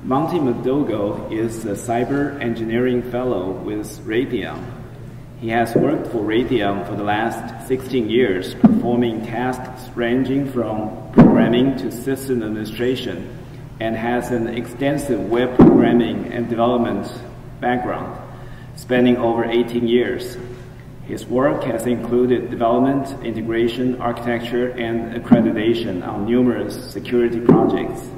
Monty McDougall is a cyber engineering fellow with Raytheon. He has worked for Raytheon for the last 16 years, performing tasks ranging from programming to system administration, and has an extensive web programming and development background, spanning over 18 years. His work has included development, integration, architecture, and accreditation on numerous security projects.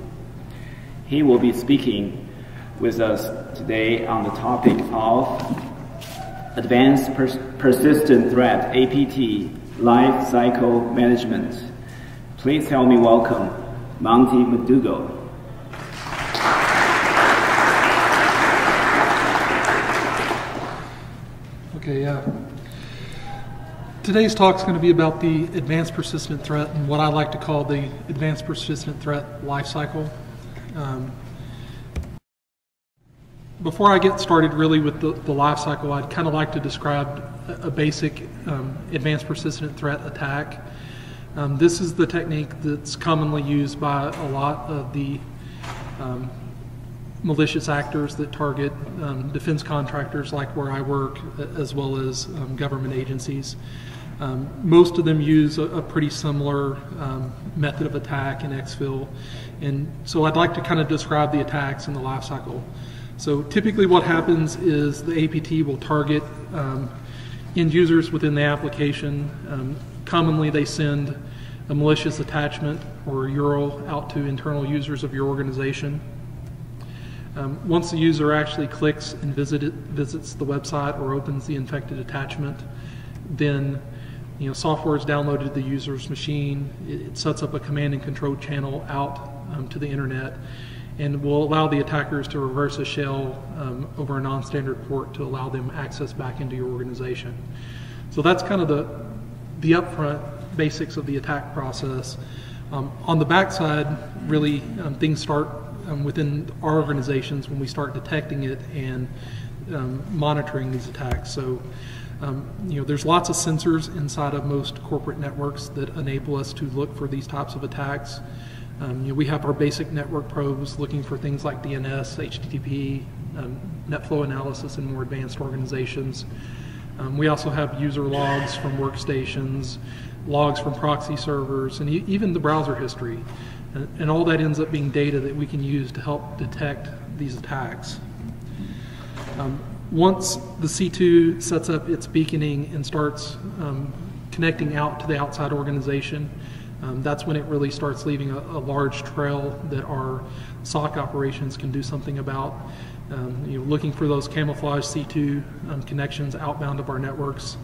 He will be speaking with us today on the topic of Advanced Persistent Threat, APT, Life Cycle Management. Please help me welcome Monty McDougall. Okay, today's talk is going to be about the advanced persistent threat and what I like to call the advanced persistent threat life cycle. Before I get started really with the life cycle, I'd kind of like to describe a basic advanced persistent threat attack. This is the technique that's commonly used by a lot of the malicious actors that target defense contractors like where I work, as well as government agencies. Most of them use a pretty similar method of attack in exfil, and so I'd like to kind of describe the attacks in the life cycle. So typically what happens is the APT will target end users within the application. Commonly they send a malicious attachment or URL out to internal users of your organization. Once the user actually clicks and visits the website or opens the infected attachment, then software is downloaded to the user's machine. It sets up a command and control channel out to the internet, and will allow the attackers to reverse a shell over a non-standard port to allow them access back into your organization. So that's kind of the upfront basics of the attack process. On the backside, really things start within our organizations when we start detecting it and monitoring these attacks. So there's lots of sensors inside of most corporate networks that enable us to look for these types of attacks. We have our basic network probes looking for things like DNS, HTTP, net flow analysis in more advanced organizations. We also have user logs from workstations, logs from proxy servers, and even the browser history. And all that ends up being data that we can use to help detect these attacks. Once the C2 sets up its beaconing and starts connecting out to the outside organization, that's when it really starts leaving a large trail that our SOC operations can do something about. Looking for those camouflage C2 connections outbound of our networks,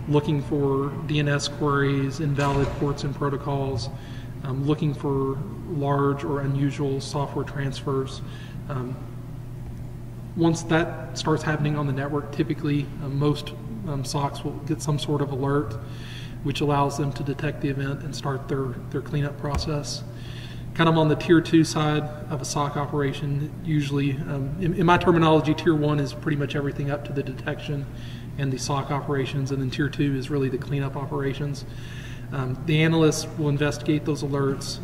looking for DNS queries, invalid ports and protocols, looking for large or unusual software transfers. Once that starts happening on the network, typically most SOCs will get some sort of alert, which allows them to detect the event and start their cleanup process. Kind of on the tier 2 side of a SOC operation, usually, in my terminology, tier 1 is pretty much everything up to the detection and the SOC operations, and then tier 2 is really the cleanup operations. The analysts will investigate those alerts.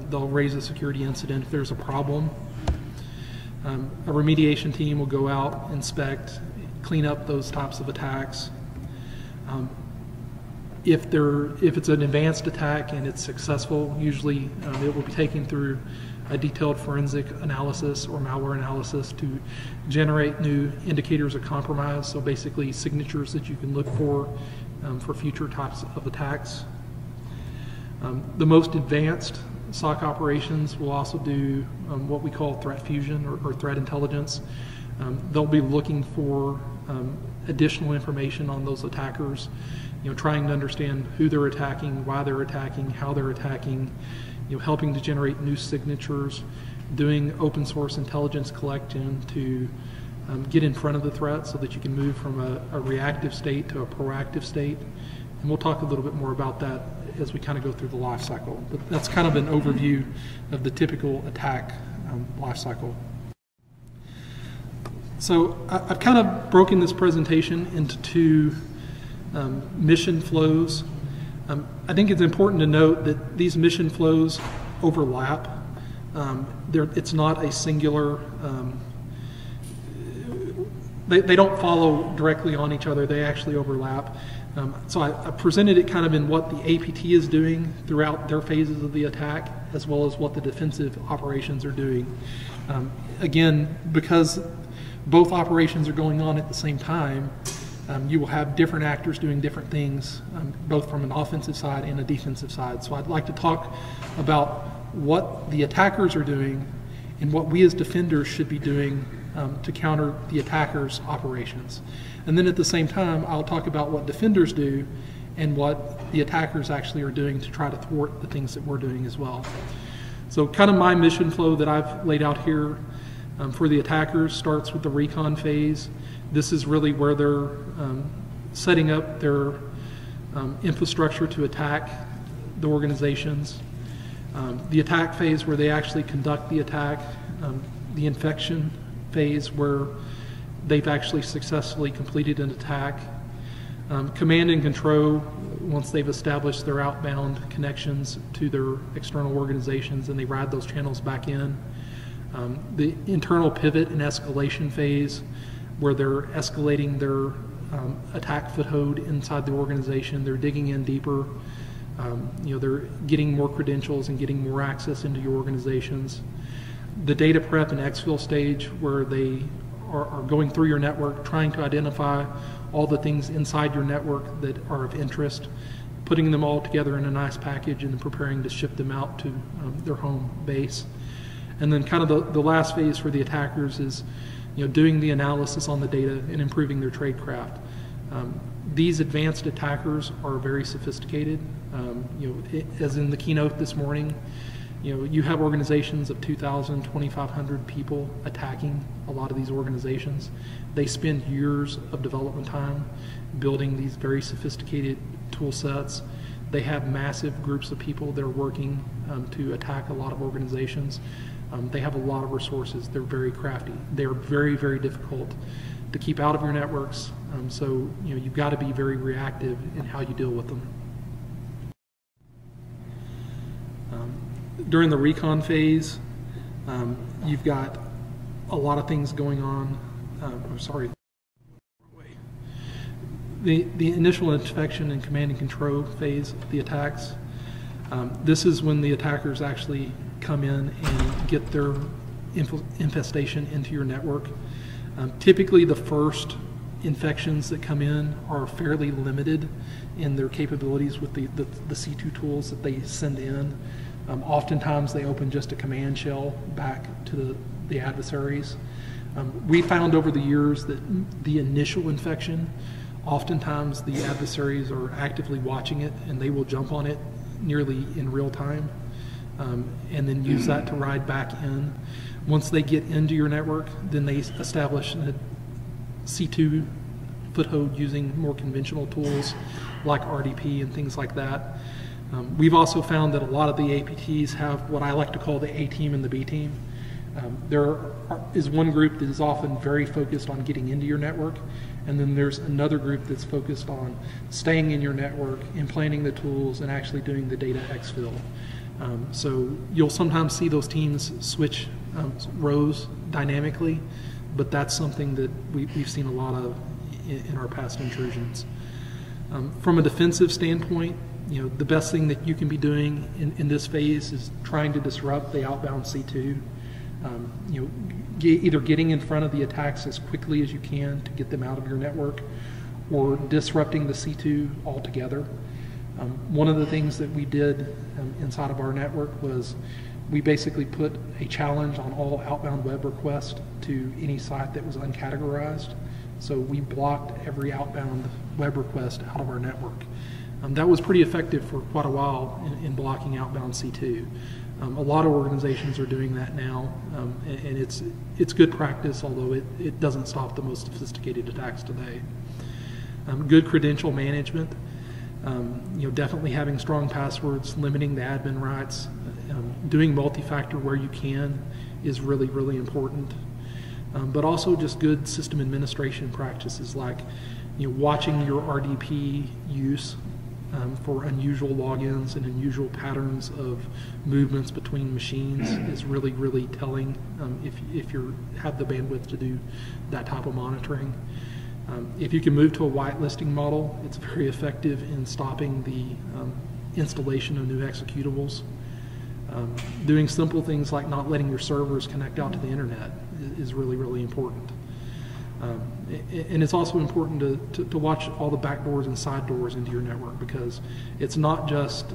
They'll raise a security incident if there's a problem. A remediation team will go out, inspect, clean up those types of attacks. If it's an advanced attack and it's successful, usually it will be taken through a detailed forensic analysis or malware analysis to generate new indicators of compromise, so basically signatures that you can look for future types of attacks. The most advanced SOC operations will also do what we call threat fusion or threat intelligence. They'll be looking for additional information on those attackers, trying to understand who they're attacking, why they're attacking, how they're attacking, helping to generate new signatures, doing open source intelligence collection to get in front of the threat so that you can move from a reactive state to a proactive state. And we'll talk a little bit more about that as we kind of go through the life cycle. But that's kind of an overview of the typical attack life cycle. So I've kind of broken this presentation into two mission flows. I think it's important to note that these mission flows overlap. It's not a singular, they don't follow directly on each other, they actually overlap. So I presented it kind of in what the APT is doing throughout their phases of the attack, as well as what the defensive operations are doing. Again, because both operations are going on at the same time, you will have different actors doing different things, both from an offensive side and a defensive side. So I'd like to talk about what the attackers are doing and what we as defenders should be doing to counter the attackers' operations. And then at the same time, I'll talk about what defenders do and what the attackers actually are doing to try to thwart the things that we're doing as well. So kind of my mission flow that I've laid out here for the attackers starts with the recon phase. This is really where they're setting up their infrastructure to attack the organizations. The attack phase where they actually conduct the attack. The infection phase where they've actually successfully completed an attack. Command and control, once they've established their outbound connections to their external organizations and they ride those channels back in. The internal pivot and escalation phase, where they're escalating their attack foothold inside the organization. They're digging in deeper. They're getting more credentials and getting more access into your organizations. The data prep and exfil stage, where they are going through your network, trying to identify all the things inside your network that are of interest, putting them all together in a nice package and preparing to ship them out to their home base. And then kind of the last phase for the attackers is doing the analysis on the data and improving their tradecraft. These advanced attackers are very sophisticated. As in the keynote this morning, you have organizations of 2,000, 2,500 people attacking a lot of these organizations. They spend years of development time building these very sophisticated tool sets. They have massive groups of people that are working to attack a lot of organizations. They have a lot of resources. They're very crafty. They're very, very difficult to keep out of your networks. So you've got to be very reactive in how you deal with them. During the recon phase, you've got a lot of things going on. The initial infection and command and control phase of the attacks. This is when the attackers actually come in and get their infestation into your network. Typically the first infections that come in are fairly limited in their capabilities with the C2 tools that they send in. Oftentimes they open just a command shell back to the adversaries. We found over the years that the initial infection, oftentimes the adversaries are actively watching it and they will jump on it nearly in real time. And then use that to ride back in. Once they get into your network, then they establish a C2 foothold using more conventional tools like RDP and things like that. We've also found that a lot of the APTs have what I like to call the A team and the B team. There is one group that is often very focused on getting into your network, and then there's another group that's focused on staying in your network, implanting the tools, and actually doing the data exfil. So you'll sometimes see those teams switch rows dynamically, but that's something that we've seen a lot of in our past intrusions. From a defensive standpoint, the best thing that you can be doing in this phase is trying to disrupt the outbound C2. Either getting in front of the attacks as quickly as you can to get them out of your network, or disrupting the C2 altogether. One of the things that we did inside of our network was we basically put a challenge on all outbound web requests to any site that was uncategorized. So we blocked every outbound web request out of our network. That was pretty effective for quite a while in blocking outbound C2. A lot of organizations are doing that now, and it's good practice, although it doesn't stop the most sophisticated attacks today. Good credential management. Definitely having strong passwords, limiting the admin rights, doing multi-factor where you can is really, really important. But also just good system administration practices like watching your RDP use for unusual logins and unusual patterns of movements between machines is really, really telling if you have the bandwidth to do that type of monitoring. If you can move to a whitelisting model, it's very effective in stopping the installation of new executables. Doing simple things like not letting your servers connect out to the internet is really, really important. And it's also important to watch all the back doors and side doors into your network, because it's not just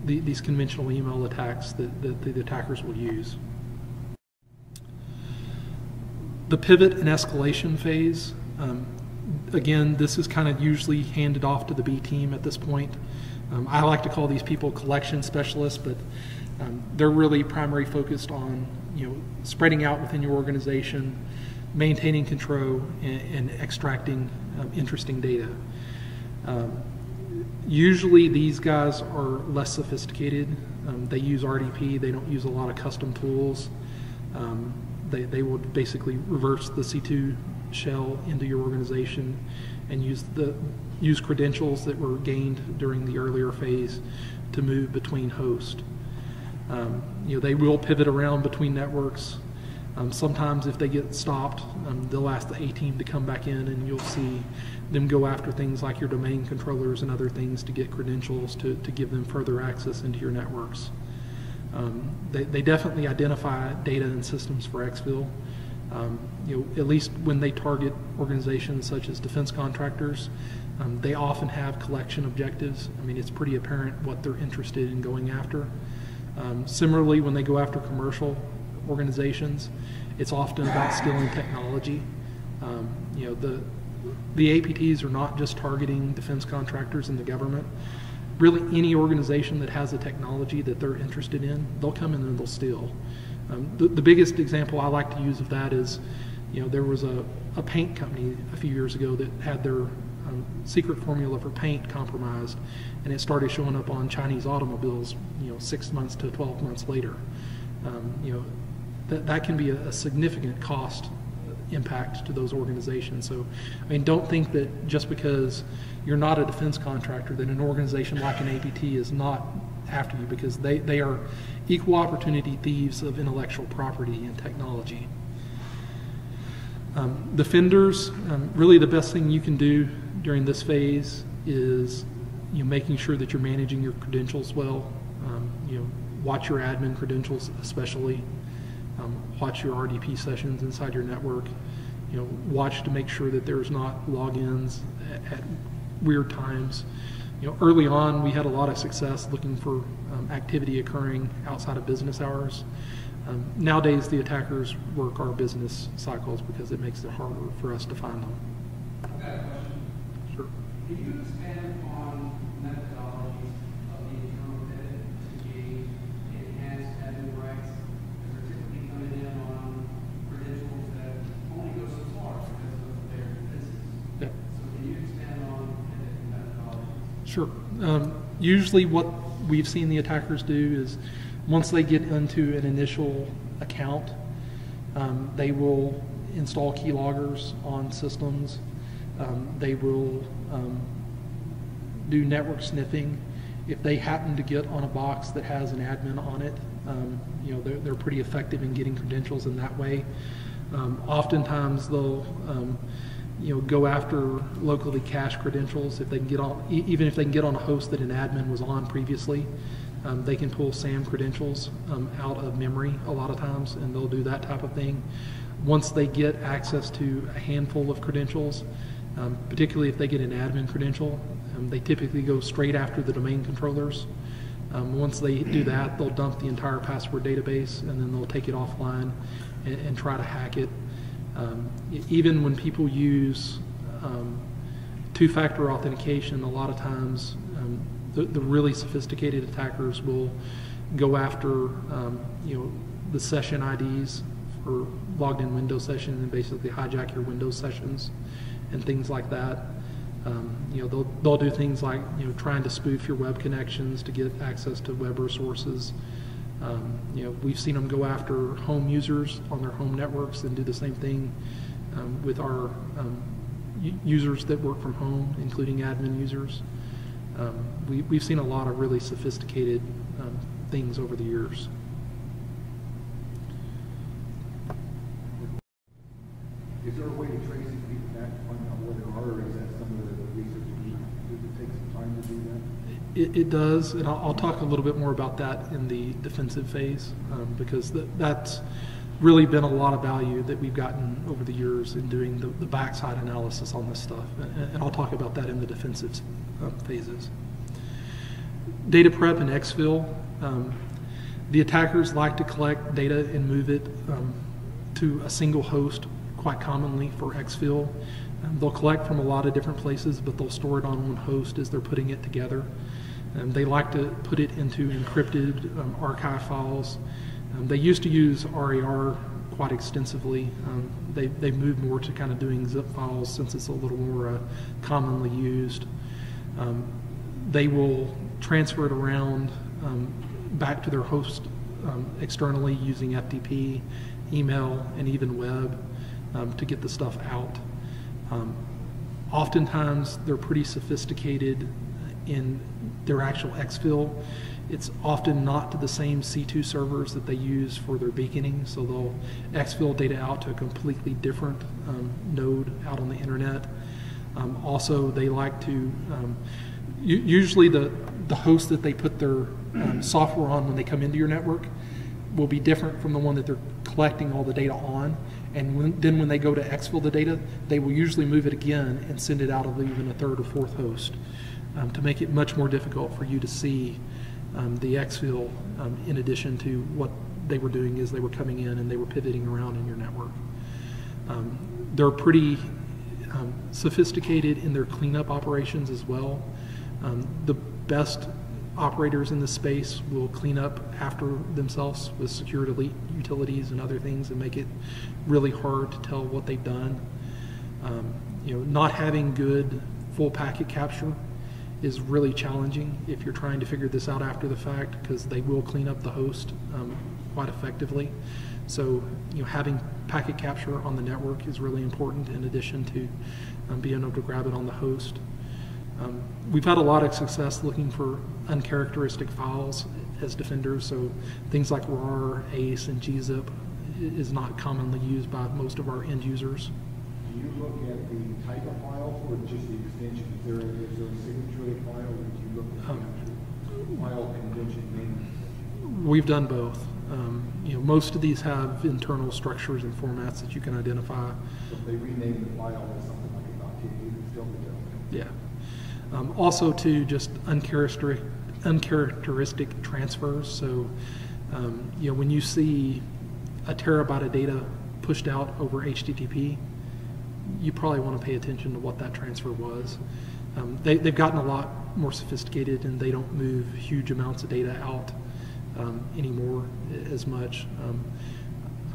these conventional email attacks that the attackers will use. The pivot and escalation phase, again, this is kind of usually handed off to the B team at this point. I like to call these people collection specialists, but they're really primarily focused on spreading out within your organization, maintaining control, and extracting interesting data. Usually these guys are less sophisticated. They use RDP. They don't use a lot of custom tools. They will basically reverse the C2 shell into your organization and use credentials that were gained during the earlier phase to move between hosts. They will pivot around between networks. Sometimes if they get stopped, they'll ask the A team to come back in, and you'll see them go after things like your domain controllers and other things to get credentials to give them further access into your networks. They definitely identify data and systems for exfil. At least when they target organizations such as defense contractors, they often have collection objectives. I mean, it's pretty apparent what they're interested in going after. Similarly, when they go after commercial organizations, it's often about stealing technology. The APTs are not just targeting defense contractors and the government. Really, any organization that has a technology that they're interested in, they'll come in and they'll steal. The biggest example I like to use of that is, there was a paint company a few years ago that had their secret formula for paint compromised, and it started showing up on Chinese automobiles 6 months to 12 months later. That can be a significant cost impact to those organizations. So, I mean, don't think that just because you're not a defense contractor that an organization like an APT is not after you, because they are equal opportunity thieves of intellectual property and technology. Defenders, really the best thing you can do during this phase is making sure that you're managing your credentials well. Watch your admin credentials especially. Watch your RDP sessions inside your network. Watch to make sure that there's not logins at weird times. Early on, we had a lot of success looking for activity occurring outside of business hours. Nowadays, the attackers work our business cycles because it makes it harder for us to find them. I've got a question. Sure. Can you expand on methodologies of the internal pivot to gain enhanced admin rights? They're typically coming in on credentials that only go so far because of their defenses. Yeah. So can you expand on pivot methodologies? Sure. Usually what we've seen the attackers do is once they get into an initial account, they will install keyloggers on systems. They will do network sniffing. If they happen to get on a box that has an admin on it, they're pretty effective in getting credentials in that way. Oftentimes they'll go after locally cached credentials. If they can get on, even if they can get on a host that an admin was on previously, they can pull SAM credentials out of memory a lot of times, and they'll do that type of thing. Once they get access to a handful of credentials, particularly if they get an admin credential, they typically go straight after the domain controllers. Once they do that, they'll dump the entire password database, and then they'll take it offline and try to hack it. Even when people use two-factor authentication, a lot of times the really sophisticated attackers will go after the session IDs for logged in Windows session and basically hijack your Windows sessions and things like that. They'll do things like trying to spoof your web connections to get access to web resources. We've seen them go after home users on their home networks and do the same thing with our users that work from home, including admin users. We've seen a lot of really sophisticated things over the years. Is there a way to trace these people back to find out where they are, or is that some of the research you need? Does it take some time to do that? It does, and I'll talk a little bit more about that in the defensive phase, because that's really been a lot of value that we've gotten over the years in doing the backside analysis on this stuff, and I'll talk about that in the defensive phases. Data prep and exfil. The attackers like to collect data and move it to a single host quite commonly for exfil. They'll collect from a lot of different places, but they'll store it on one host as they're putting it together. They like to put it into encrypted archive files. They used to use RAR quite extensively. They've moved more to kind of doing zip files since it's a little more commonly used. They will transfer it around back to their host externally using FTP, email, and even web to get the stuff out. Oftentimes, they're pretty sophisticated in their actual exfil. It's often not to the same C2 servers that they use for their beaconing, so they'll exfil data out to a completely different node out on the internet. Also, they like to, usually the host that they put their software on when they come into your network will be different from the one that they're collecting all the data on. And then when they go to exfil the data, they will usually move it again and send it out of even a third or fourth host to make it much more difficult for you to see the exfil in addition to what they were doing is they were coming in and they were pivoting around in your network. They're pretty sophisticated in their cleanup operations as well. The best operators in this space will clean up after themselves with secure delete utilities and other things and make it really hard to tell what they've done. Not having good full packet capture is really challenging if you're trying to figure this out after the fact, because they will clean up the host quite effectively. So having packet capture on the network is really important in addition to being able to grab it on the host. We've had a lot of success looking for uncharacteristic files as defenders, so things like RAR, ACE, and gzip is not commonly used by most of our end users. Do you look at the type of file or just the extension? Is there a signature file, or do you look at the actual file convention name? We've done both. Most of these have internal structures and formats that you can identify. So if they rename the file as something like an APT, it's still the yeah. Also, to just uncharacteristic transfers. So, when you see a terabyte of data pushed out over HTTP, you probably want to pay attention to what that transfer was. They've gotten a lot more sophisticated, and they don't move huge amounts of data out anymore as much.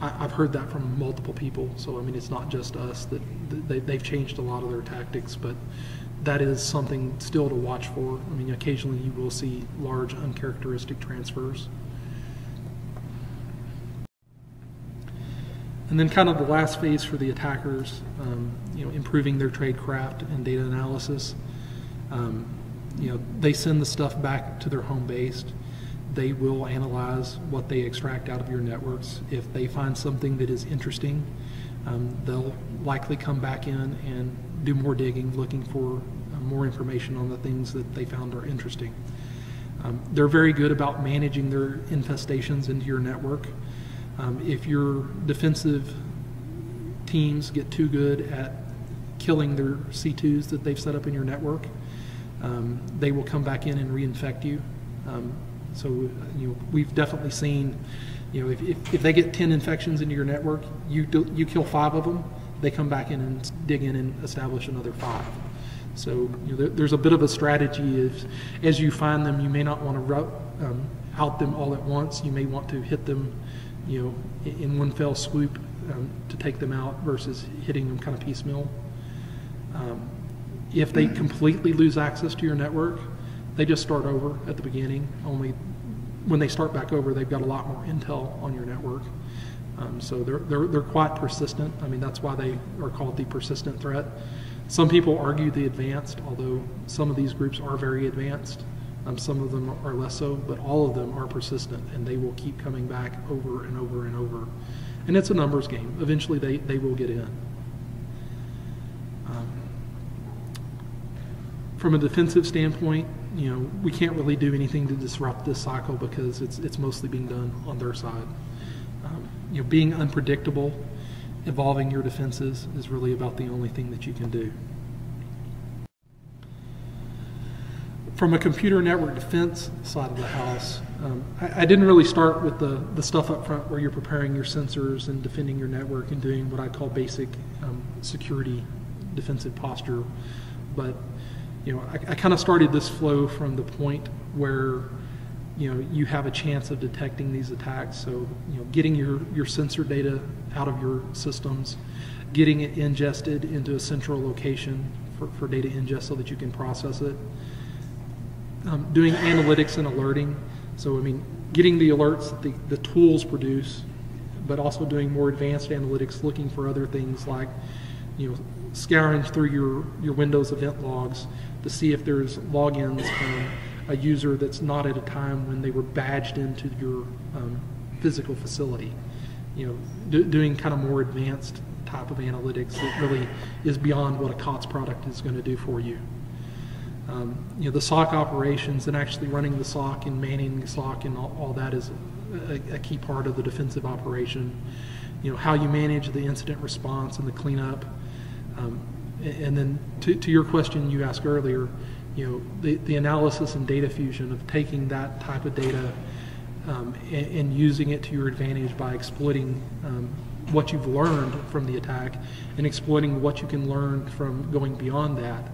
I've heard that from multiple people, so I mean it's not just us that they've changed a lot of their tactics, but that is something still to watch for. I mean, occasionally you will see large uncharacteristic transfers. And then kind of the last phase for the attackers, improving their tradecraft and data analysis. They send the stuff back to their home base. They will analyze what they extract out of your networks. If they find something that is interesting, they'll likely come back in and do more digging, looking for more information on the things that they found are interesting. They're very good about managing their infestations into your network. If your defensive teams get too good at killing their C2s that they've set up in your network, they will come back in and reinfect you. So we've definitely seen, if they get 10 infections into your network, you kill 5 of them, they come back in and dig in and establish another 5. So there's a bit of a strategy. As you find them, you may not want to out them all at once. You may want to hit them, in one fell swoop to take them out versus hitting them kind of piecemeal. If they completely lose access to your network, they just start over at the beginning. Only when they start back over, they've got a lot more intel on your network. So they're quite persistent. I mean, that's why they are called the persistent threat. Some people argue the advanced, although some of these groups are very advanced. Some of them are less so, but all of them are persistent, and they will keep coming back over and over and over. And it's a numbers game. Eventually they will get in. From a defensive standpoint, we can't really do anything to disrupt this cycle because it's mostly being done on their side. Being unpredictable, evolving your defenses is really about the only thing that you can do. From a computer network defense side of the house, I didn't really start with the stuff up front where you're preparing your sensors and defending your network and doing what I call basic security defensive posture. But I kind of started this flow from the point where you have a chance of detecting these attacks. So getting your sensor data out of your systems, getting it ingested into a central location for data ingest so that you can process it. Doing analytics and alerting, so getting the alerts that the tools produce, but also doing more advanced analytics, looking for other things like scouring through your Windows event logs to see if there's logins from a user that's not at a time when they were badged into your physical facility. Doing kind of more advanced type of analytics that really is beyond what a COTS product is going to do for you. The SOC operations and actually running the SOC and manning the SOC and all that is a key part of the defensive operation. How you manage the incident response and the cleanup. And then to your question you asked earlier, the analysis and data fusion of taking that type of data and using it to your advantage by exploiting what you've learned from the attack and exploiting what you can learn from going beyond that.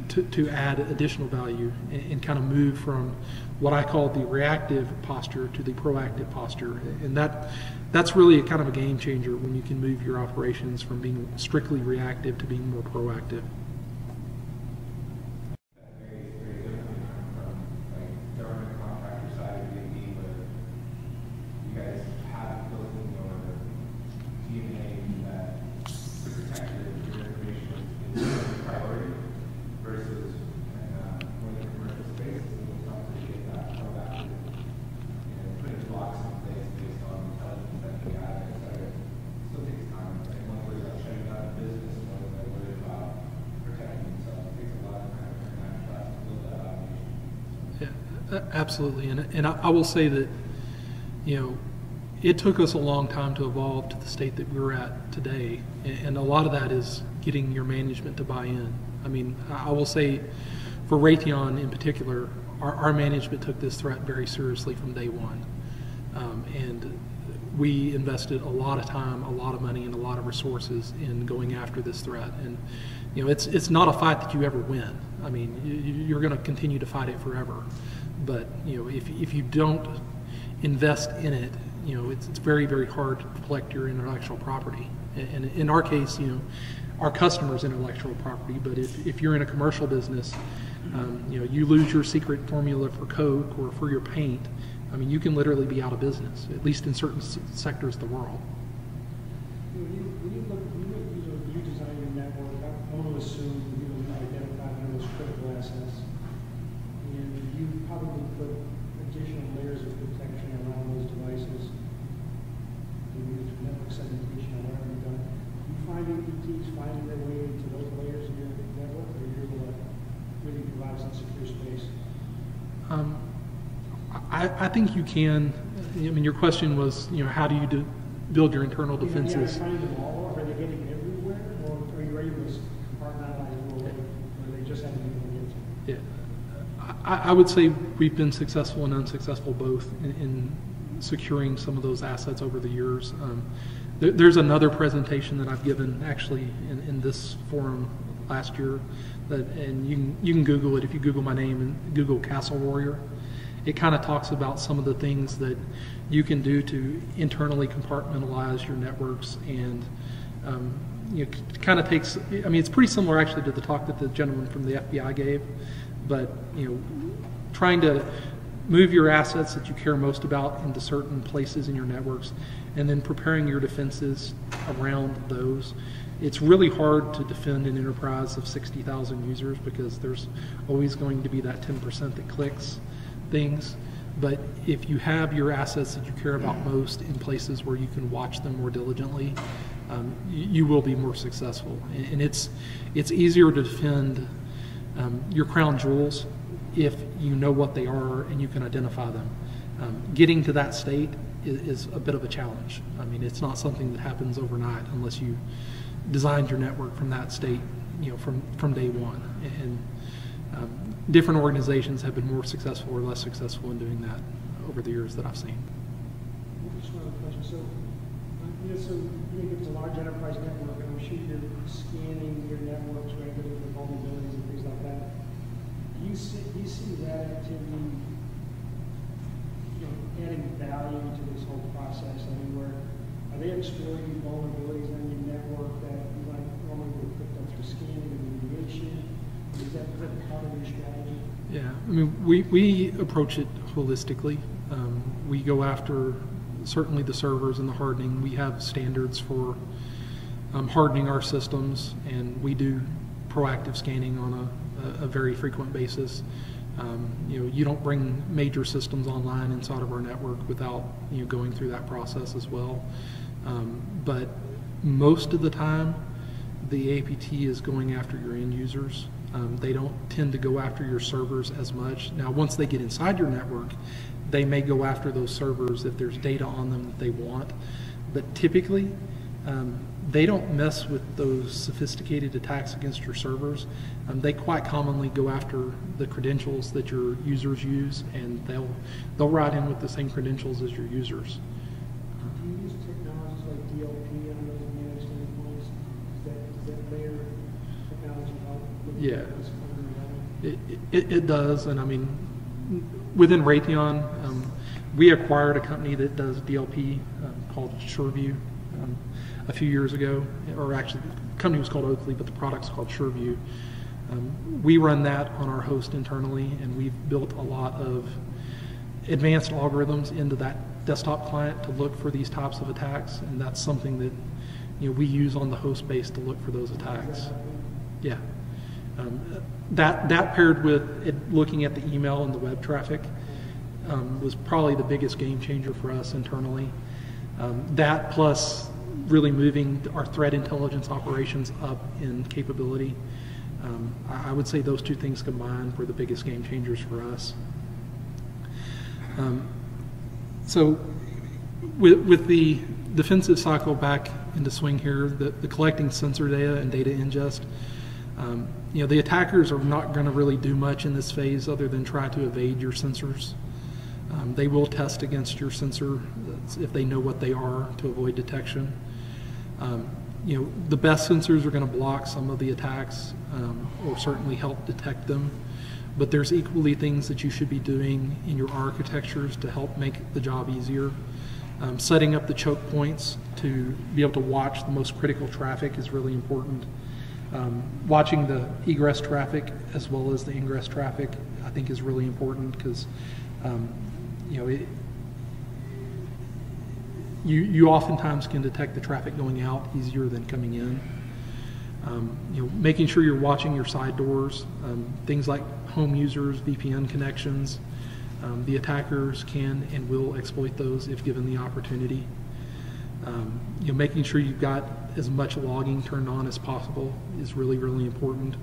To add additional value and kind of move from what I call the reactive posture to the proactive posture. And that's really a kind of a game changer when you can move your operations from being strictly reactive to being more proactive. Absolutely, and I will say that it took us a long time to evolve to the state that we're at today, and a lot of that is getting your management to buy in. I will say for Raytheon in particular, our management took this threat very seriously from day one, and we invested a lot of time, a lot of money, and a lot of resources in going after this threat. And it's not a fight that you ever win. You're going to continue to fight it forever. But if you don't invest in it, it's very, very hard to protect your intellectual property. And in our case, our customers' intellectual property. But if you're in a commercial business, you lose your secret formula for Coke or for your paint. You can literally be out of business, at least in certain sectors of the world. When you design your network, I want to assume you identify one of those critical assets. And you probably put additional layers of protection around those devices. Maybe it's network segmentation or whatever you've done. Do you find APTs finding their way into those layers of your network, or you're able to really provide some secure space? I think you can. Your question was, how do you build your internal defenses? Are you finding them all? Are they getting everywhere, or are you able to compartmentalize where they just haven't been able to get to? Yeah, I would say we've been successful and unsuccessful both in securing some of those assets over the years. There's another presentation that I've given actually in this forum last year, and you can Google it if you Google my name and Google Castle Warrior. It kind of talks about some of the things that you can do to internally compartmentalize your networks, and it kind of takes. It's pretty similar actually to the talk that the gentleman from the FBI gave, but trying to move your assets that you care most about into certain places in your networks, and then preparing your defenses around those. It's really hard to defend an enterprise of 60,000 users because there's always going to be that 10% that clicks things. But if you have your assets that you care about most in places where you can watch them more diligently, you will be more successful. And it's easier to defend your crown jewels if you know what they are and you can identify them. Getting to that state is a bit of a challenge. I mean, it's not something that happens overnight unless you designed your network from that state, from day one. And different organizations have been more successful or less successful in doing that over the years that I've seen. Just one other question. So, so if it's a large enterprise network, and I'm sure you're scanning your networks regularly for vulnerabilities and things like that. Do you see that activity, adding value to this whole process? I mean, are they exploiting vulnerabilities on your network that you might normally would have picked up through scanning and remediation? Is that part of your strategy? Yeah, I mean, we approach it holistically. We go after certainly the servers and the hardening. We have standards for hardening our systems, and we do proactive scanning on a very frequent basis. You don't bring major systems online inside of our network without going through that process as well. But most of the time, the APT is going after your end users. They don't tend to go after your servers as much. Now, once they get inside your network, they may go after those servers if there's data on them that they want. But typically, they don't mess with those sophisticated attacks against your servers. They quite commonly go after the credentials that your users use, and they'll write in with the same credentials as your users. Do you use technologies like DLP on those managed endpoints? Does that layer technology help? Yeah, it does, and I mean, within Raytheon, we acquired a company that does DLP called SureView a few years ago, or actually the company was called Oakley, but the product's called SureView. We run that on our host internally, and we've built a lot of advanced algorithms into that desktop client to look for these types of attacks, and that's something that we use on the host base to look for those attacks. Yeah. That paired with looking at the email and the web traffic was probably the biggest game changer for us internally. That plus really moving our threat intelligence operations up in capability. I would say those two things combined were the biggest game changers for us. So with the defensive cycle back into swing here, the collecting sensor data and data ingest, the attackers are not going to really do much in this phase other than try to evade your sensors. They will test against your sensor if they know what they are to avoid detection. The best sensors are going to block some of the attacks or certainly help detect them, but there's equally things that you should be doing in your architectures to help make the job easier. Setting up the choke points to be able to watch the most critical traffic is really important. Watching the egress traffic as well as the ingress traffic, I think, is really important because you oftentimes can detect the traffic going out easier than coming in. Making sure you're watching your side doors, things like home users, VPN connections. The attackers can and will exploit those if given the opportunity. Making sure you've got as much logging turned on as possible is really, really important.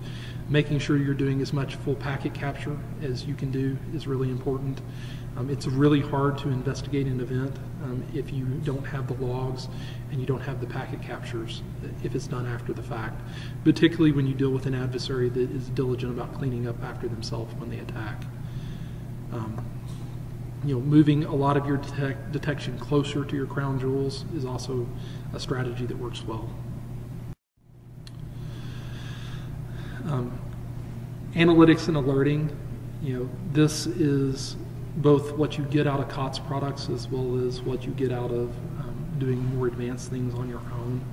Making sure you're doing as much full packet capture as you can do is really important. It's really hard to investigate an event if you don't have the logs and you don't have the packet captures if it's done after the fact, particularly when you deal with an adversary that is diligent about cleaning up after themselves when they attack. Moving a lot of your detection closer to your crown jewels is also a strategy that works well. Analytics and alerting, this is both what you get out of COTS products as well as what you get out of doing more advanced things on your own.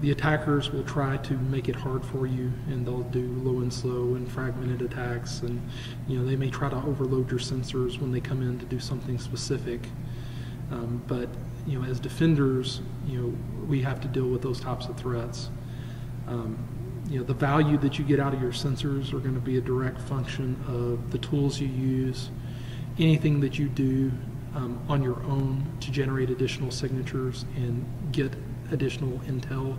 The attackers will try to make it hard for you, and they'll do low and slow and fragmented attacks, and they may try to overload your sensors when they come in to do something specific. But as defenders, we have to deal with those types of threats. The value that you get out of your sensors are going to be a direct function of the tools you use, anything that you do on your own to generate additional signatures and get additional intel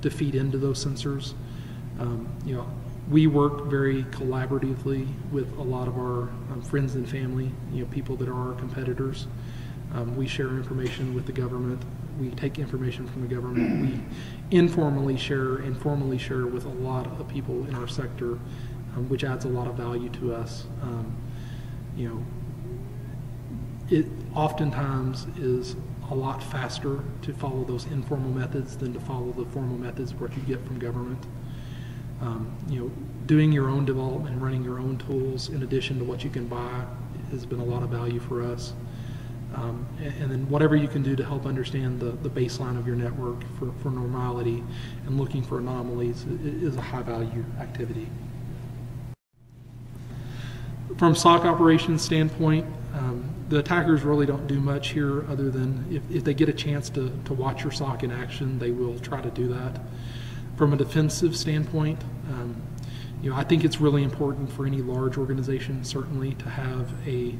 to feed into those sensors. We work very collaboratively with a lot of our friends and family, people that are our competitors. We share information with the government. We take information from the government. We informally share and formally share with a lot of people in our sector, which adds a lot of value to us. It oftentimes is a lot faster to follow those informal methods than to follow the formal methods what you get from government. Doing your own development, running your own tools in addition to what you can buy has been a lot of value for us. And then whatever you can do to help understand the baseline of your network for normality and looking for anomalies is a high value activity. From SOC operations standpoint, the attackers really don't do much here other than if they get a chance to watch your SOC in action, they will try to do that. From a defensive standpoint, I think it's really important for any large organization, certainly, to have a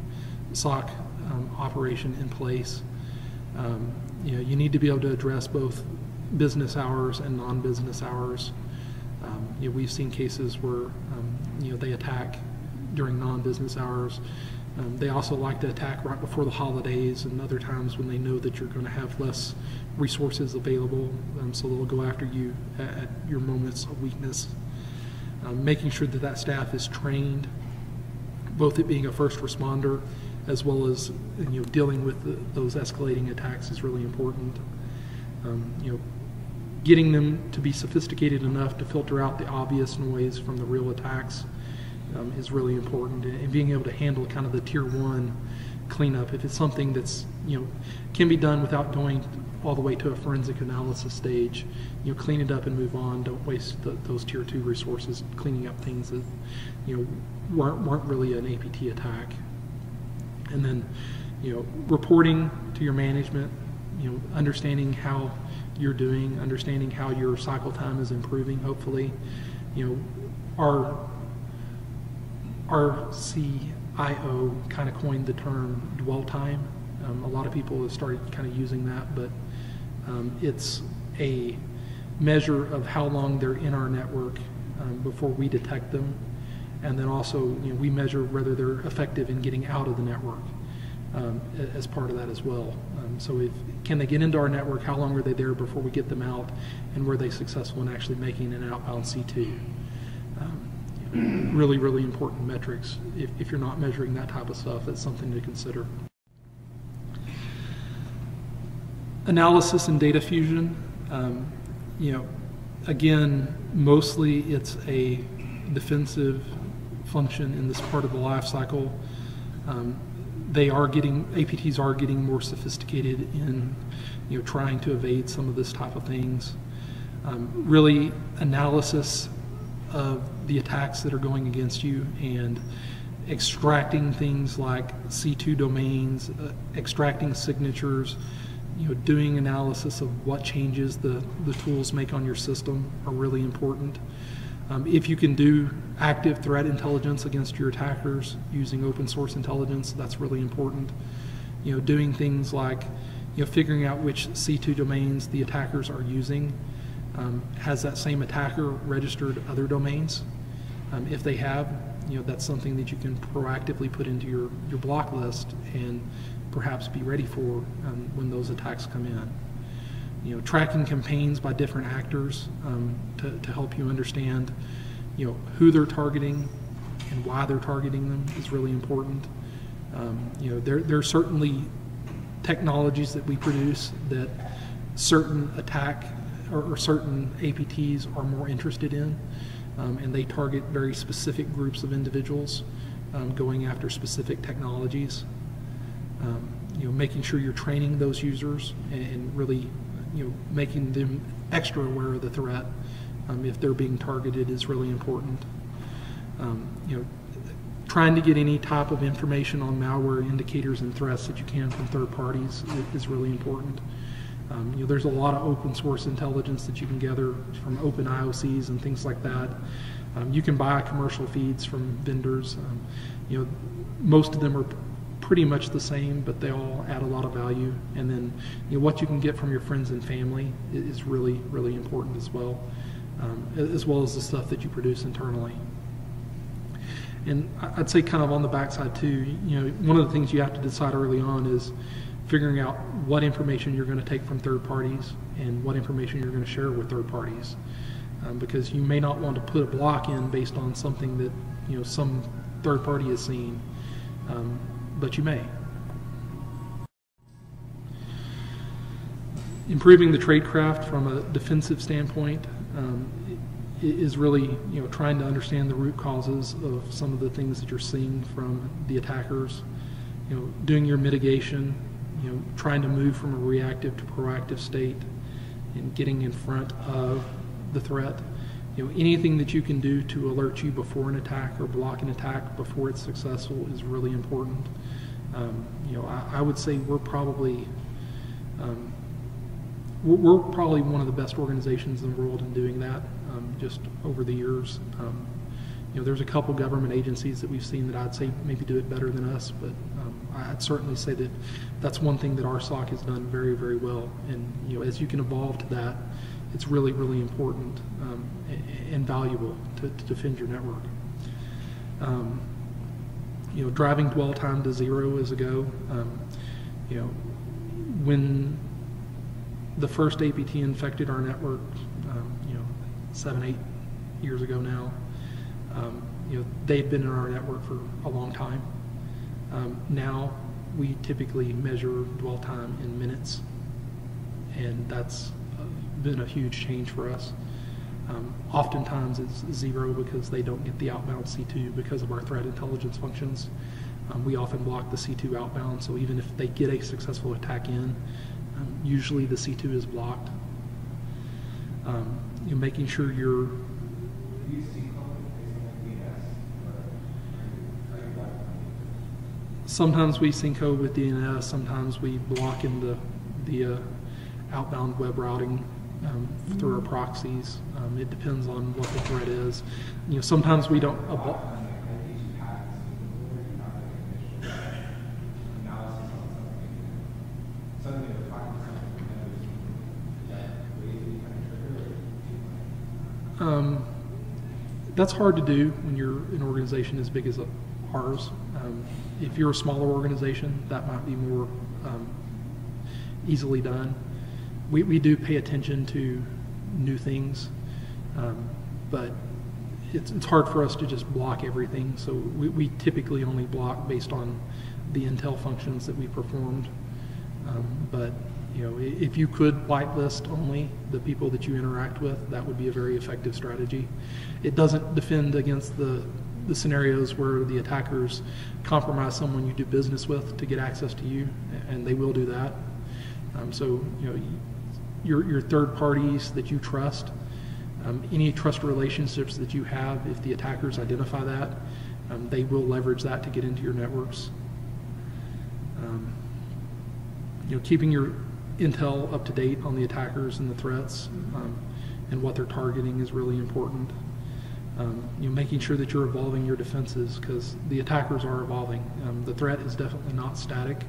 SOC operation in place. You need to be able to address both business hours and non-business hours. We've seen cases where they attack during non-business hours. They also like to attack right before the holidays and other times when they know that you're going to have less resources available, so they'll go after you at your moments of weakness. Making sure that that staff is trained, both it being a first responder as well as dealing with those escalating attacks is really important. Getting them to be sophisticated enough to filter out the obvious noise from the real attacks is really important, and being able to handle kind of the tier 1 cleanup. If it's something that's can be done without going all the way to a forensic analysis stage, clean it up and move on. Don't waste those tier 2 resources cleaning up things that weren't really an APT attack. And then reporting to your management, understanding how you're doing, understanding how your cycle time is improving. Hopefully, our CIO kind of coined the term dwell time. A lot of people have started kind of using that, but it's a measure of how long they're in our network before we detect them, and then also we measure whether they're effective in getting out of the network as part of that as well. So can they get into our network, how long are they there before we get them out, and were they successful in actually making an outbound C2? Really, really important metrics. If you're not measuring that type of stuff, that's something to consider. Analysis and data fusion. Again, mostly it's a defensive function in this part of the life cycle. APTs are getting more sophisticated in trying to evade some of this type of things. Really, analysis of the attacks that are going against you and extracting things like C2 domains, extracting signatures, doing analysis of what changes the tools make on your system are really important. If you can do active threat intelligence against your attackers using open source intelligence, that's really important. Doing things like figuring out which C2 domains the attackers are using. Has that same attacker registered other domains? If they have, that's something that you can proactively put into your block list and perhaps be ready for when those attacks come in. Tracking campaigns by different actors to help you understand who they're targeting and why they're targeting them is really important. There are certainly technologies that we produce that certain attack or certain APTs are more interested in, and they target very specific groups of individuals going after specific technologies. Making sure you're training those users and really making them extra aware of the threat if they're being targeted is really important. trying to get any type of information on malware indicators and threats that you can from third parties is really important. There's a lot of open source intelligence that you can gather from open IOCs and things like that. You can buy commercial feeds from vendors. Most of them are pretty much the same, but they all add a lot of value. And then what you can get from your friends and family is really, really important as well as the stuff that you produce internally. And I'd say kind of on the backside too, one of the things you have to decide early on is figuring out what information you're going to take from third parties and what information you're going to share with third parties. Because you may not want to put a block in based on something that some third party has seen, but you may. Improving the tradecraft from a defensive standpoint is really trying to understand the root causes of some of the things that you're seeing from the attackers. Doing your mitigation, trying to move from a reactive to proactive state, and getting in front of the threat. Anything that you can do to alert you before an attack or block an attack before it's successful is really important. I would say we're probably one of the best organizations in the world in doing that. Just over the years, there's a couple government agencies that we've seen that I'd say maybe do it better than us, but I'd certainly say that that's one thing that our SOC has done very, very well. And as you can evolve to that, it's really, really important and valuable to defend your network. Driving dwell time to 0 is a go. When the first APT infected our network, 7-8 years ago now, they'd been in our network for a long time. Now we typically measure dwell time in minutes, and that's been a huge change for us. Oftentimes it's 0 because they don't get the outbound C2 because of our threat intelligence functions. We often block the C2 outbound, so even if they get a successful attack in, usually the C2 is blocked. Making sure you're sometimes we sync with DNS, sometimes we block in the outbound web routing through our proxies. It depends on what the threat is. Sometimes we don't. That's hard to do when you're an organization as big as ours. If you're a smaller organization, that might be more easily done. We do pay attention to new things, but it's hard for us to just block everything. So we typically only block based on the intel functions that we performed. But if you could whitelist only the people that you interact with, that would be a very effective strategy. It doesn't defend against the scenarios where the attackers compromise someone you do business with to get access to you, and they will do that. So your third parties that you trust, any trust relationships that you have, if the attackers identify that, they will leverage that to get into your networks. Keeping your intel up to date on the attackers and the threats and what they're targeting is really important. Making sure that you're evolving your defenses, because the attackers are evolving. The threat is definitely not static,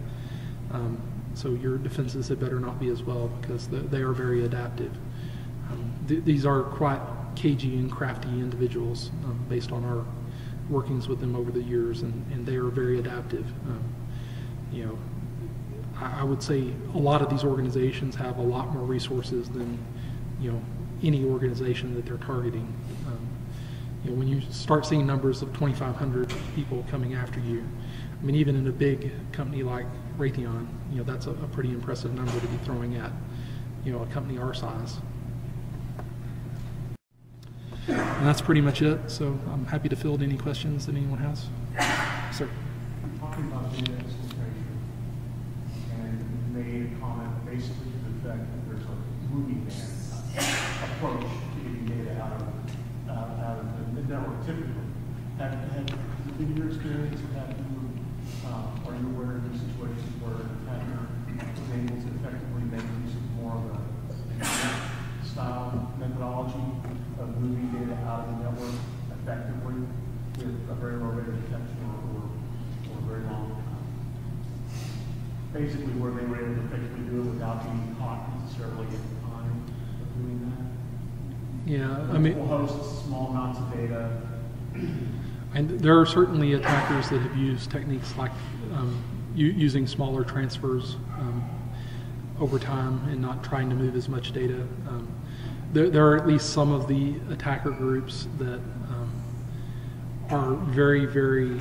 so your defenses had better not be as well, because they are very adaptive. These are quite cagey and crafty individuals based on our workings with them over the years, and they are very adaptive. I would say a lot of these organizations have a lot more resources than any organization that they're targeting. When you start seeing numbers of 2,500 people coming after you, I mean, even in a big company like Raytheon, that's a pretty impressive number to be throwing at a company our size. And that's pretty much it. So I'm happy to field any questions that anyone has. Sir. Talking about data exfiltration, and you made a comment basically to the effect that there's a moving man approach to getting data out of the network typically. Have you been your experience are you aware of any situations where an attacker was able to effectively make use of more of a style methodology of moving data out of the network effectively with a very low rate of detection or very long basically where they were able to effectively do it without being caught necessarily at the time of doing that? Yeah, I mean, hosts, small amounts of data. And there are certainly attackers that have used techniques like using smaller transfers over time and not trying to move as much data. There are at least some of the attacker groups that are very, very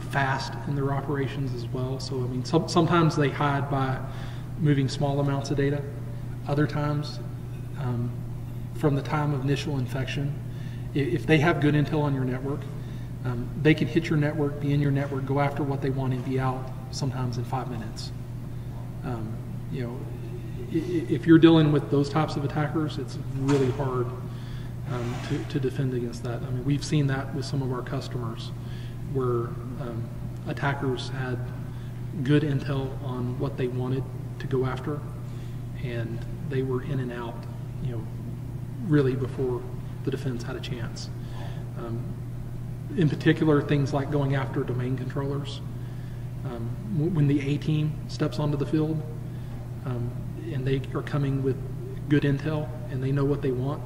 fast in their operations as well. So, I mean, sometimes they hide by moving small amounts of data. Other times, from the time of initial infection, if they have good intel on your network, they can hit your network, be in your network, go after what they want, and be out sometimes in 5 minutes. You know, if you're dealing with those types of attackers, it's really hard to defend against that. I mean, we've seen that with some of our customers, where attackers had good intel on what they wanted to go after, and they were in and out, you know, really before the defense had a chance. In particular, things like going after domain controllers. When the A team steps onto the field and they are coming with good intel and they know what they want,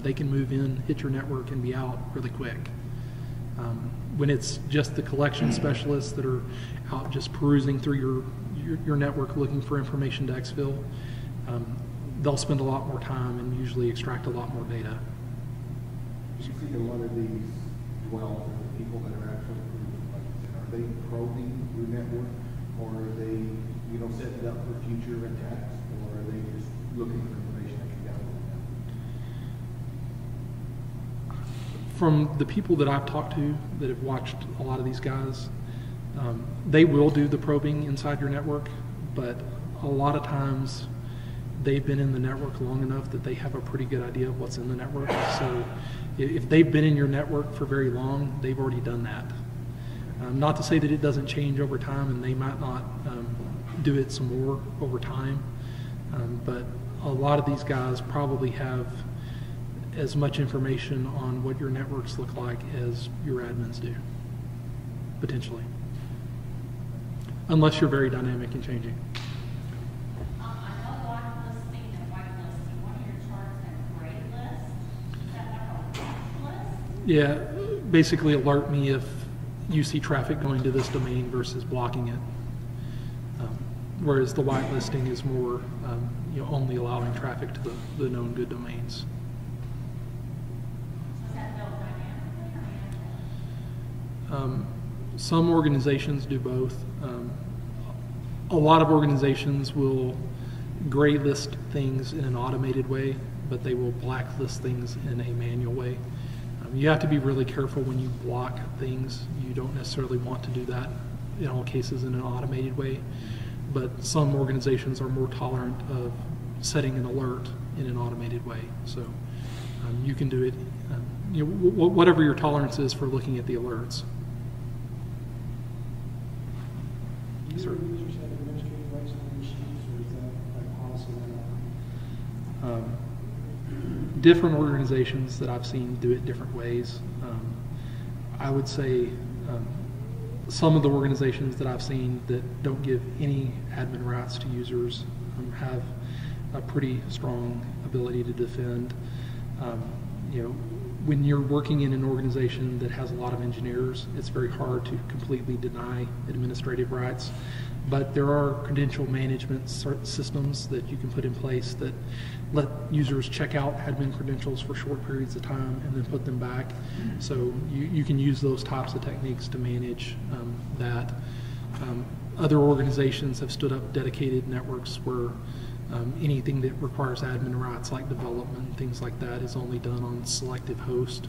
they can move in, hit your network, and be out really quick. When it's just the collection specialists that are out just perusing through your network looking for information to exfil, they'll spend a lot more time and usually extract a lot more data. You see a lot of these dwellers, the people that are actually, are they probing your network, or are they, you know, setting it up for future attacks, or are they just looking for information that can download? From the people that I've talked to that have watched a lot of these guys, they will do the probing inside your network, but a lot of times they've been in the network long enough that they have a pretty good idea of what's in the network. So if they've been in your network for very long, they've already done that. Not to say that it doesn't change over time, and they might not do it some more over time, but a lot of these guys probably have as much information on what your networks look like as your admins do, potentially. Unless you're very dynamic and changing. Yeah, basically alert me if you see traffic going to this domain versus blocking it. Whereas the whitelisting is more, you know, only allowing traffic to the known good domains. Some organizations do both. A lot of organizations will gray list things in an automated way, but they will blacklist things in a manual way. You have to be really careful when you block things. You don't necessarily want to do that in all cases in an automated way, but some organizations are more tolerant of setting an alert in an automated way. So you can do it, you know, whatever your tolerance is for looking at the alerts. Do your users have administrative rights on their machines, or is that like policy or not? Different organizations that I've seen do it different ways. I would say some of the organizations that I've seen that don't give any admin rights to users have a pretty strong ability to defend. You know, when you're working in an organization that has a lot of engineers, it's very hard to completely deny administrative rights. But there are credential management systems that you can put in place that let users check out admin credentials for short periods of time and then put them back. So you can use those types of techniques to manage that. Other organizations have stood up dedicated networks where anything that requires admin rights, like development, things like that, is only done on selective host.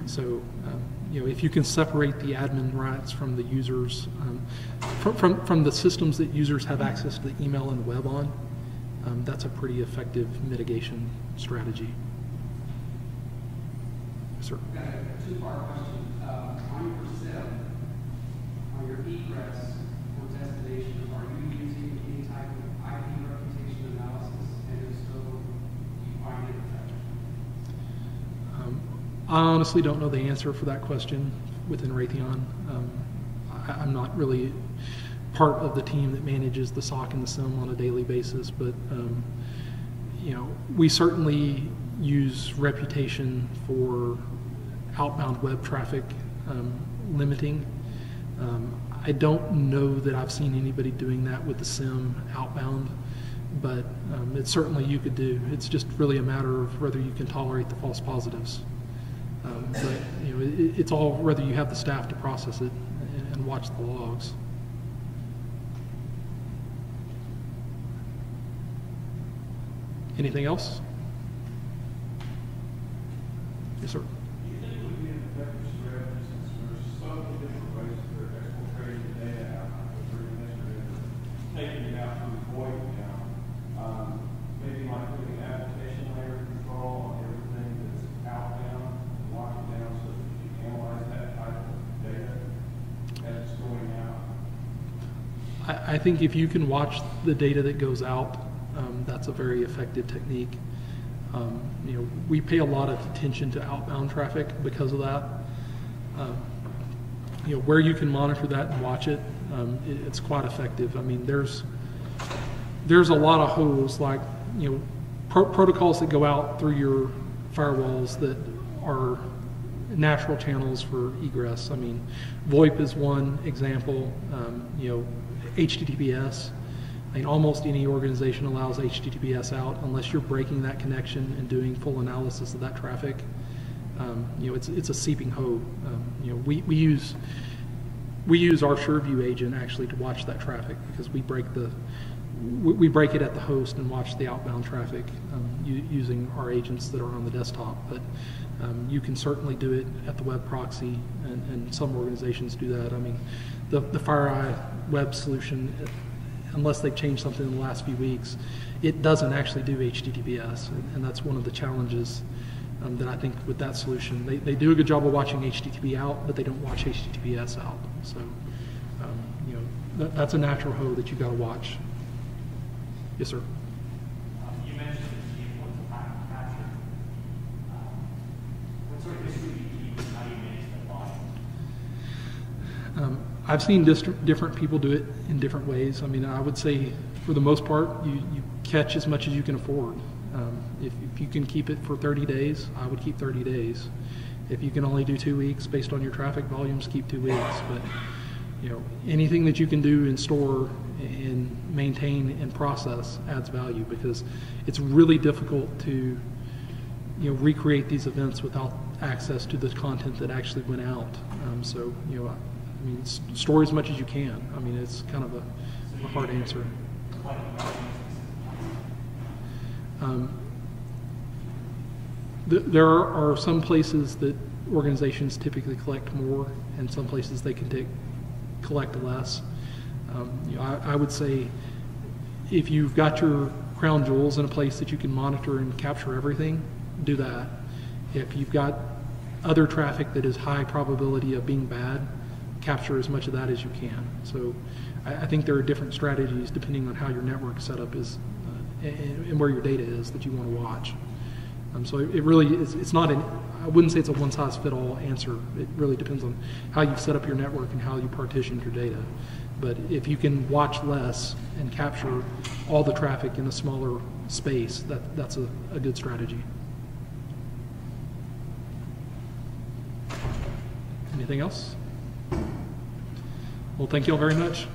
So, you know, if you can separate the admin rights from the users, from the systems that users have access to the email and the web on, that's a pretty effective mitigation strategy. Yes, sir. I've got a two-part question. On your SIM, on your egress, for destination, are you using any type of IP reputation analysis, and if so, do you find it effective? I honestly don't know the answer for that question within Raytheon. I'm not really part of the team that manages the SOC and the SIM on a daily basis, but you know, we certainly use reputation for outbound web traffic limiting. I don't know that I've seen anybody doing that with the SIM outbound, but it's certainly you could do. It's just really a matter of whether you can tolerate the false positives. But you know, it's all whether you have the staff to process it and watch the logs. Anything else? Yes, sir. Do you think it would be an effective strategy, since there's so many different ways that they're exfiltrating the data out, taking it out through the void account, maybe like putting an application layer control on everything that's outbound, and lock it down so that you can analyze that type of data as it's going out? I think if you can watch the data that goes out, that's a very effective technique. You know, we pay a lot of attention to outbound traffic because of that. You know, where you can monitor that and watch it, it's quite effective. I mean, there's a lot of holes, like, you know, protocols that go out through your firewalls that are natural channels for egress. I mean, VoIP is one example. You know, HTTPS. I mean, almost any organization allows HTTPS out unless you're breaking that connection and doing full analysis of that traffic. You know, it's a seeping hole. You know, we use our SureView agent actually to watch that traffic, because we break it at the host and watch the outbound traffic using our agents that are on the desktop. But you can certainly do it at the web proxy, and some organizations do that. I mean, the FireEye web solution, unless they've changed something in the last few weeks, it doesn't actually do HTTPS, and that's one of the challenges that I think with that solution. They do a good job of watching HTTP out, but they don't watch HTTPS out. So, you know, that's a natural hole that you've got to watch. Yes, sir. You mentioned the key points of packet capture. What sort of history do you keep, and how do you manage that volume? I've seen different people do it in different ways. I mean, I would say for the most part, you catch as much as you can afford. If you can keep it for 30 days, I would keep 30 days. If you can only do 2 weeks based on your traffic volumes, keep 2 weeks. But you know, anything that you can do and store and maintain and process adds value, because it's really difficult to, you know, recreate these events without access to the content that actually went out. So, you know, I mean, store as much as you can. I mean, it's kind of a hard answer. There are some places that organizations typically collect more, and some places they can collect less. You know, I would say if you've got your crown jewels in a place that you can monitor and capture everything, do that. If you've got other traffic that is high probability of being bad, capture as much of that as you can. So I think there are different strategies depending on how your network setup is and where your data is that you want to watch. So it really is, it's not I wouldn't say it's a one-size-fit-all answer. It really depends on how you've set up your network and how you partitioned your data. But if you can watch less and capture all the traffic in a smaller space, that's a good strategy. Anything else? Well, thank you all very much.